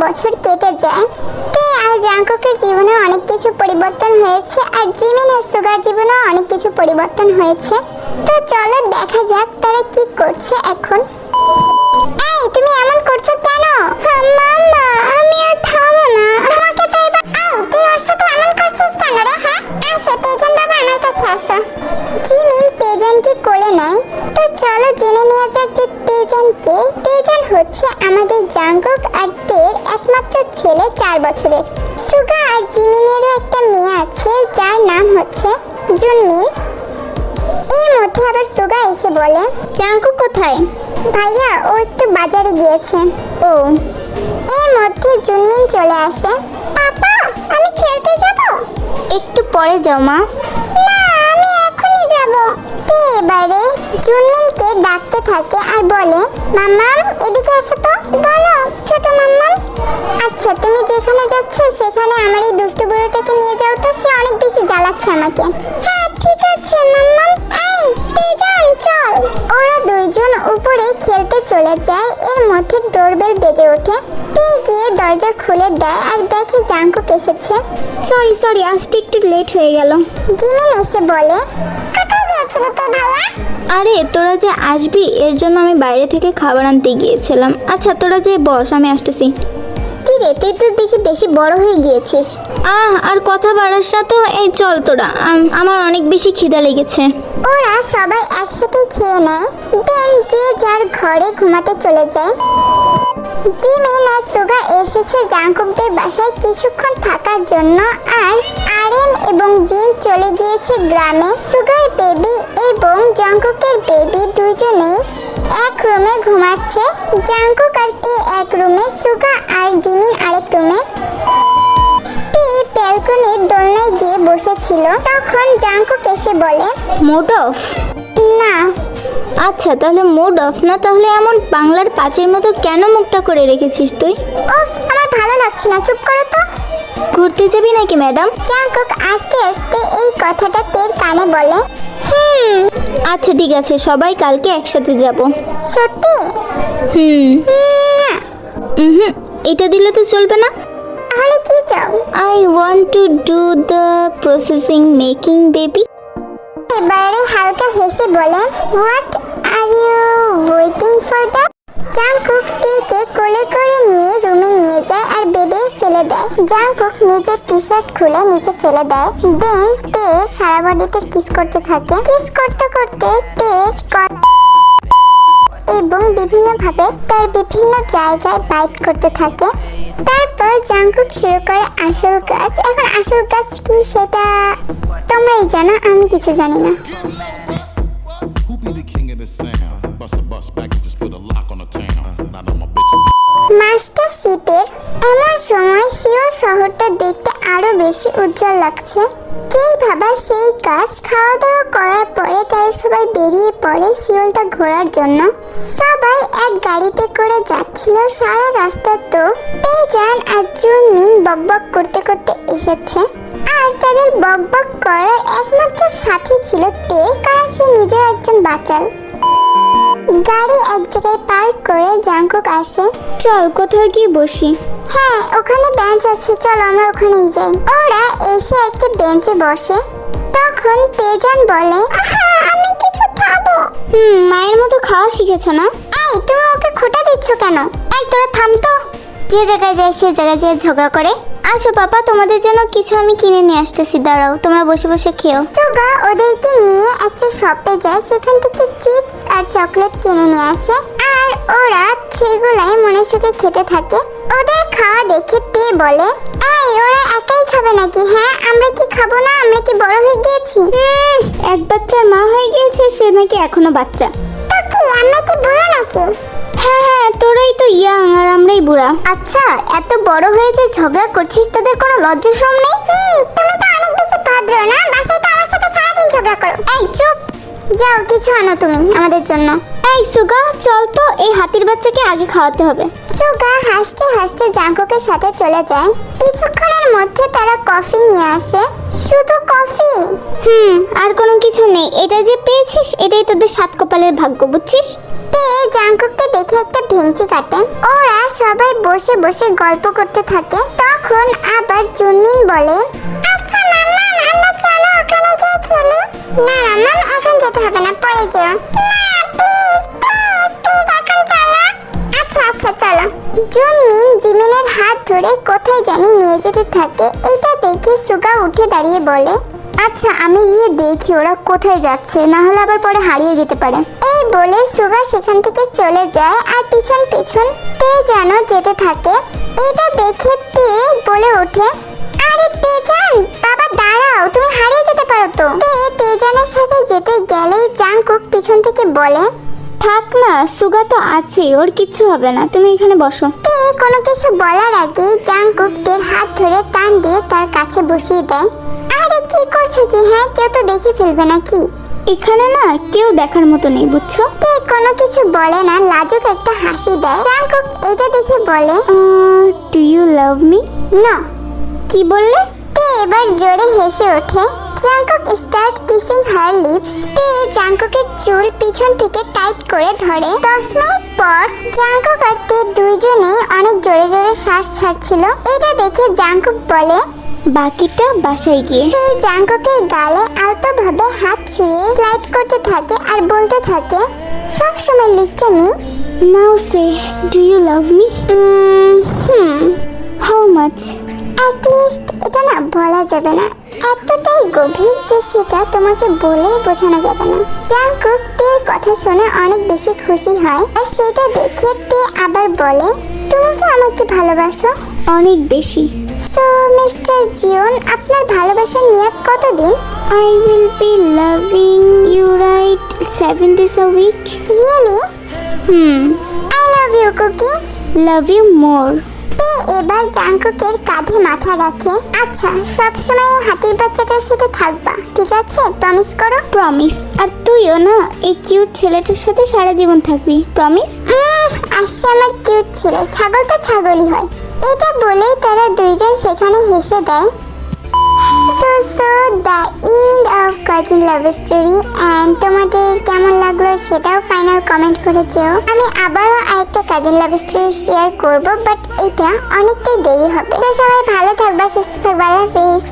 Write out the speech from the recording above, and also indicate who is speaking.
Speaker 1: বছর কেটে যায়। তে আর জাংকুকের জীবনে অনেক কিছু পরিবর্তন হয়েছে, আর জিমিন আর সুগার জীবনে অনেক কিছু পরিবর্তন হয়েছে। তো চলো দেখা যাক তারা কি করছে এখন। এই তুমি এমন করছো কেন? মাম্মা আমি আর খাবো না। তোমাকে তো এবার তুই ওর সাথে এমন করছিস কেন রে? হ্যাঁ আসো তেজন বাবা আমার কাছে আসো। জিমিন তেজনকে কোলে নেয়। তো চলো জেনে নেওয়া যাক যে তেজন কে। তেজন হচ্ছে আমাদের জাংকুক আর তের একমাত্র ছেলে, 4 বছরের। সুগা আর জিমিনেরও একটা মেয়ে আছে যার নাম হচ্ছে জুনমিন। এর মধ্যে আবার সুগা এসে বলে, জাংকুক কোথায়? ভাইয়া ও একটু বাজারে গিয়েছে। ও। এর মধ্যে জুনমিন চলে আসে। পাপা আমি খেলতে যাব? একটু পরে যাও মা। না আমি এখনই যাব। তে এবারে জুনমিনকে ডাকতে থাকে আর বলে, মাম্মাম এদিকে আসো তো। বলো ছোট মাম্মাম। আচ্ছা তুমি যেখানে যাচ্ছ সেখানে আমার এই দুষ্টু বুড়োটাকে নিয়ে যাও তো, সে অনেক বেশি জ্বালাচ্ছে আমাকে। হ্যাঁ ঠিক আছে মাম্মাম। এই তেজন চল। ওরা দুইজন উপরে খেলতে চলে যায়। এর মধ্যে ডোরবেল বেজে ওঠে। তে গিয়ে দরজা খুলে দেয় আর দেখে জাংকুক এসেছে। সরি আসতে একটু লেট হয়ে গেল। জিমিন এসে বলে, কোথায় গিয়েছিলে তো ভাইয়া?
Speaker 2: আরে তোরা যে আসবি এর জন্য আমি বাইরে থেকে খাবার আনতে গিয়েছিলাম। আচ্ছা তোরা যে বস, আমি আসতেছি।
Speaker 1: কি রে তুই তো দেখি বেশি বড় হয়ে গিয়েছিস।
Speaker 2: আর কথা বাড়াস না তো। এই চল তোরা, আমার অনেক বেশি খিদা লেগেছে।
Speaker 1: ওরা সবাই একসাথে খেয়ে নেয়। দেন যে যার ঘরে ঘুমাতে চলে যায়। জিমিন আর সুগা এসেছে জাংকুকদের বাসায় কিছুক্ষণ থাকার জন্য, আর আরেন এবং জিন চলে গিয়েছে গ্রামে। সুগার বেবি এবং জাংকুকের বেবি দুজনেই এক রুমে ঘুমাচ্ছে। জাংকুক আর তে এক রুমে, সুগা আর জিমিন আরেক রুমে। তে ব্যালকনির দোলনায় গিয়ে বসেছিল, তখন জাংকুক এসে বলে,
Speaker 2: মুড অফ?
Speaker 1: না।
Speaker 2: আচ্ছা তাহলে মুড অফ না, তাহলে এমন বাংলার পাঁচের মতো কেন মুখটা করে রেখেছিস তুই?
Speaker 1: ওফ আমার ভালো লাগছে না, চুপ করো তো।
Speaker 2: ঘুরতে যাবি নাকি ম্যাডাম?
Speaker 1: জাংকুক আস্তে আস্তে এই কথাটা তের কানে বলে।
Speaker 2: আচ্ছা ঠিক আছে, সবাই কালকে একসাথে যাব।
Speaker 1: সত্যি?
Speaker 2: না। এটা দিলে তো চলবে না।
Speaker 1: তাহলে কি চাও?
Speaker 2: I want to do the processing making baby.
Speaker 1: এবারে হালকা হেসে বলে, what are you waiting for that? Jungkook তেকে কোলে করে নিয়ে রুমে নিয়ে যায় আর বেডে ফেলে দেয়। জাংকুক নিজের টি শার্ট খুলে নিচে ফেলে দেয়। দেন তে সারা বডিতে কিস করতে থাকে। কিস করতে করতে তে এবং বিভিন্নভাবে তার বিভিন্ন জায়গায় বাইট করতে থাকে। তারপর জাংকুক শুরু করে আসল কাজ। এখন আসল কাজ কি সেটা তোমরাই জানো, আমি কিছু জানি না। মাসটা শীতের। এমন সময় সিওল শহরটা দেখতে আরো বেশি উজ্জ্বল লাগছে। যেই ভাবা সেই কাজ। খাওয়া দাওয়া করার পরে তারা সবাই বেরিয়ে পড়ে সিওলটা ঘোরার জন্য। সবাই এক গাড়িতে করে যাচ্ছিল। সারা রাস্তা তো তেজান আর জুনমিন বকবক করতে করতে এসেছে। আর তাদের বকবক করার একমাত্র সাথী ছিল তে, কারণ সে নিজের একজন বাচাল। গাড়ি এক জায়গায় পার্ক করে জাংকুক আসে।
Speaker 2: চল কোথাও গিয়ে বসি।
Speaker 1: হ্যাঁ ওখানে বেঞ্চ আছে, চলো আমরা ওখানেই যাই। ওরা এসে একটা বেঞ্চে বসে। তখন তেজান বলে, আমি কিছু খাবো।
Speaker 2: মায়ের মতো খাওয়া শিখেছো না?
Speaker 1: এই তুমি ওকে খোঁটা দিচ্ছ কেন? এই তোরা থাম তো। যে জায়গায় যায় সে জায়গায় যেয়ে ঝগড়া করে।
Speaker 2: আসো পাপা, তোমাদের জন্য কিছু আমি কিনে নিয়ে আসতেছি, দাঁড়াও তোমরা বসে বসে খেও।
Speaker 1: সুগা ওদেরকে নিয়ে একটা শপে যায়, সেখান থেকে চিপস আর চকলেট কিনে নিয়ে আসে। আর ওরা সেগুলাই মনে সুখে খেতে থাকে। ওদের খাওয়া দেখে তে বলে, এই ওরা একাই খাবে নাকি? হ্যাঁ আমরা কি খাবো না? আমরা কি বড় হয়ে গিয়েছি?
Speaker 2: এক বাচ্চার মা হয়ে গিয়েছে, সে নাকি এখনো বাচ্চা।
Speaker 1: তো কি আমরা কি বুড়ো নাকি?
Speaker 2: হ্যাঁ তোরাই তো ইয়াং আর আমরাই বুড়া।
Speaker 1: আচ্ছা এত বড় হয়ে যে ঝগড়া করছিস, তোদের কোনো লজ্জা শরম নেই? তুমি তো অনেক বেশি ভদ্র না, বাসায় তো আমার সাথে সারাদিন ঝগড়া করো। এই চুপ, যাও কিছু আনো তুমি আমাদের জন্য।
Speaker 2: এই সুগা চল তো, এই হাতির বাচ্চাকে আগে খাওয়াতে হবে।
Speaker 1: সুগা হাসতে হাসতে জাঙ্কুকের সাথে চলে যায়। কিছুক্ষণের মধ্যে তারা কফি নিয়ে আসে। শুধু কফি?
Speaker 2: আর কোনো কিছু নেই। এটা যে পেয়েছিস এটাই তোদের সাত কপালের ভাগ্য, বুঝছিস?
Speaker 1: তে জাঙ্কুককে দেখে একটা ভেঙচি কাটে। ওরা সবাই বসে বসে গল্প করতে থাকে। তখন আবার জুনমিন বলে, আচ্ছা মাম্মা, আমরা চলো ওখানে গিয়ে খেলি। না মাম্মা, এখন যেতে হবে না, পরে যেও। আচ্ছা আচ্ছা চলো। জুনমিন জিমিনের হাত ধরে কোথায় জানি নিয়ে যেতে থাকে। এটা দেখে সুগা উঠে দাঁড়িয়ে বলে, আচ্ছা আমি গিয়ে দেখি ওরা কোথায় যাচ্ছে, না হলে আবার পরে হারিয়ে যেতে পারে। এই বলে সুগা সেখান থেকে চলে যায় আর পিছন পিছন তে যেন যেতে থাকে। এটা দেখে তে বলে ওঠে, আরে তেজান, বাবা দাঁড়াও, তুমি হারিয়ে যেতে পারো তো। তেজানের সাথে যেতে গেলেই জাঙ্কুক পিছন থেকে বলে,
Speaker 2: থাক না, সুগা তো আছে, ওর কিচ্ছু হবে না, তুমি এখানে বসো।
Speaker 1: তে কোনো কিছু বলার আগেই জাঙ্কুক তের হাত ধরে টান দিয়ে তার কাছে বসিয়ে দেয়। আরে কি করছো কি? হ্যাঁ, কেউ তো দেখে ফেলবে নাকি?
Speaker 2: এখানে না কেউ দেখার মতো নেই, বুঝছো?
Speaker 1: তে কোনো কিছু বলে না, লাজুক একটা হাসি দেয়। জাঙ্কুক এটা দেখে বলে,
Speaker 2: do you love me?
Speaker 1: No.
Speaker 2: কি বললে?
Speaker 1: তে এবার জোরে হেসে ওঠে। Jungkook start kissing her lips. তে জাঙ্কুকের চুল পিছন থেকে টাইট করে ধরে। 10 মিনিট পর জাঙ্কুক আর তে দুইজনেই অনেক জোরে জোরে শ্বাস ছাড়ছিল। এটা দেখে জাঙ্কুক বলে,
Speaker 2: বাকিটা বাসায় গিয়ে।
Speaker 1: তে জাঙ্কুকের গালে আলতোভাবে হাত ছুঁয়ে স্লাইড করতে থাকে আর বলতে থাকে, সব সময় লিখছেনি।
Speaker 2: Now say, do you love me? How much?
Speaker 1: At least এটা না বলা যাবে না, এতটাই গভীর যে সেটা তোমাকে বলেই বোঝানো যাবে না। জাঙ্কুক তের কথা শুনে অনেক বেশি খুশি হয় আর সেটা দেখে তে আবার বলে, তুমি কি আমাকে ভালোবাসো?
Speaker 2: অনেক বেশি।
Speaker 1: সো মিস্টার জিওন, আপনার ভালোবাসার নিয়ত কতদিন?
Speaker 2: I will be loving you right 7 days a week.
Speaker 1: Really? I love you Kookie.
Speaker 2: Love you more.
Speaker 1: তে এবার জাঙ্কুকের কাঁধে মাথা রাখে। আচ্ছা, সবসময় হাতির বাচ্চাটার সাথে থাকবা, ঠিক আছে? প্রমিস করো।
Speaker 2: Promise. আর তুইও না এই কিউট ছেলেটার সাথে সারা জীবন থাকবি। Promise?
Speaker 1: আসছে আমার কিউট ছেলে, ছাগল তো ছাগলই হয়। এটা বলেই তারা দুইজন সেখানে হেসে দেয়। So the end of cousin love story, and তোমাদের কেমন লাগলো সেটাও ফাইনাল কমেন্ট করে যেও। আমি আবারও আরেকটা কাজিন লাভ স্টোরি শেয়ার করব, বাট এটা অনেকটাই দেরি হবে। তো সবাই ভালো থাকবা, সুস্থ থাকবা, আল্লাহ হাফেজ।